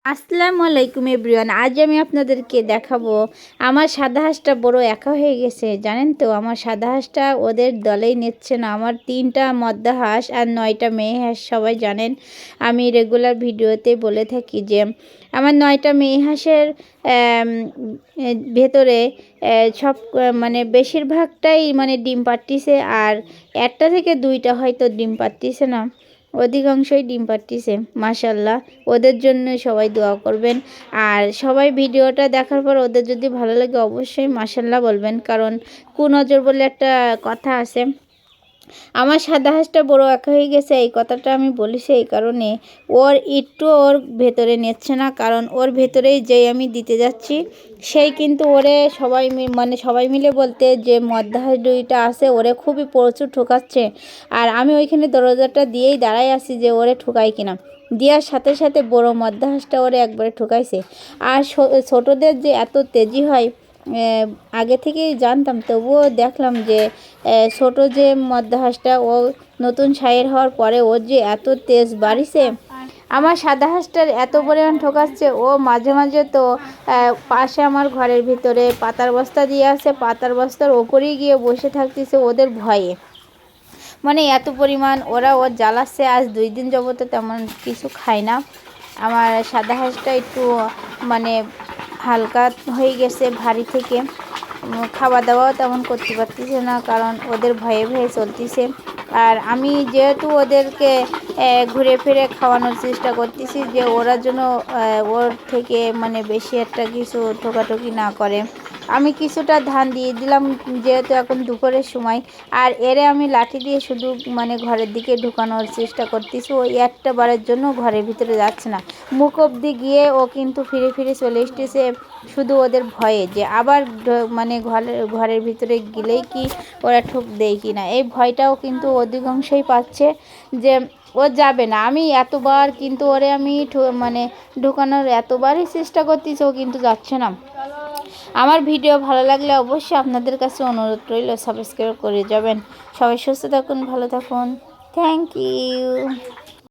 আসসালামু আলাইকুম এভরিওয়ান। আজ আমি আপনাদেরকে দেখাবো আমার সাদা হাঁসটা বড় একা হয়ে গেছে। জানেন তো, আমার সাদা হাঁসটা ওদের দলেই নিচ্ছে না। আমার 3টা মদ্দা হাঁস আর 9টা মেয়ে হাঁস। সবাই জানেন, আমি রেগুলার ভিডিওতে বলে থাকি যে আমার 9টা মেয়ে হাঁসের ভেতরে সব মানে বেশিরভাগটাই মানে ডিম পাড়তিছে, আর একটা থেকে 2টা হয়তো ডিম পাড়তিছে না, অধিকাংশই ডিম পাড়তিছে। মাশাল্লাহ, ওদের জন্য সবাই দোয়া করবেন। আর সবাই ভিডিওটা দেখার পর ওদের যদি ভালো লাগে অবশ্যই মাশাল্লাহ বলবেন, কারণ কুনজর বলে একটা কথা আছে। আমার সাদা হাঁসটা বড় একা হয়ে গেছে, এই কথাটা আমি বলেছি এই কারণে, ওর ভেতরে নিচ্ছে না। কারণ ওর ভেতরেই যেই আমি দিতে যাচ্ছি সেই কিন্তু ওরে সবাই মিলে বলতে যে মদ্দা হাঁস 2টা আছে, ওরে খুবই প্রচুর ঠকাচ্ছে। আর আমি ওইখানে দরজাটা দিয়েই দাঁড়াই আছি যে ওরে ঠুকাই কিনা। দেওয়ার সাথে সাথে বড় মদ্দা হাঁসটা ওরে একবারে ঠুকাইছে। আর ছোটোদের যে এত তেজি হয় আগে থেকেই জানতাম, তবুও দেখলাম যে ছোট যে মদ্দা হাঁসটা ও নতুন ছায়ের হওয়ার পরে ওর যে এত তেজ বাড়িছে। আমার সাদা হাঁসটার এত পরিমাণ ঠকাচ্ছে, ও মাঝে মাঝে তো পাশে আমার ঘরের ভিতরে পাতার বস্তা দিয়ে আছে, পাতার বস্তার ওপরেই গিয়ে বসে থাকতেছে ওদের ভয়ে। মানে এত পরিমাণ ওর জ্বালাচ্ছে। আজ 2 দিন যাবত তেমন কিছু খায় না। আমার সাদা হাঁসটা একটু মানে হালকা হয়ে গেছে ভারী থেকে, খাওয়া দাওয়াও তেমন করতে পারতেছে না, কারণ ওদের ভয়ে ভয়ে চলতেছে। আর আমি যেহেতু ওদেরকে ঘুরে ফিরে খাওয়ানোর চেষ্টা করতেছি যে ওরা যেন ওর থেকে মানে বেশি একটা কিছু ঠোকাঠুকি না করে। আমি কিছুটা ধান দিয়ে দিলাম, যেহেতু এখন দুপুরের সময়। আর এরে আমি লাঠি দিয়ে শুধু মানে ঘরের দিকে ঢুকানোর চেষ্টা করতেছি। ওই একটা বারের জন্য ঘরের ভিতরে যাচ্ছে না। মুখ অবধি গিয়ে ও কিন্তু ফিরে ফিরে চলে এসেছে, শুধু ওদের ভয়ে যে আবার মানে ঘরের ভিতরে গেলেই কি ওরা ঠুক দেয় কি না, এই ভয়টাও কিন্তু অধিকাংশই পাচ্ছে যে ও যাবে না। আমি এতবার কিন্তু ওরে আমি মানে ঢোকানোর এতবারই চেষ্টা করতেছি, ও কিন্তু যাচ্ছে না। আমার ভিডিও ভালো লাগলে অবশ্যই আপনাদের কাছে অনুরোধ রইল সাবস্ক্রাইব করে যাবেন। সবাই সুস্থ থাকুন, ভালো থাকুন। Thank you.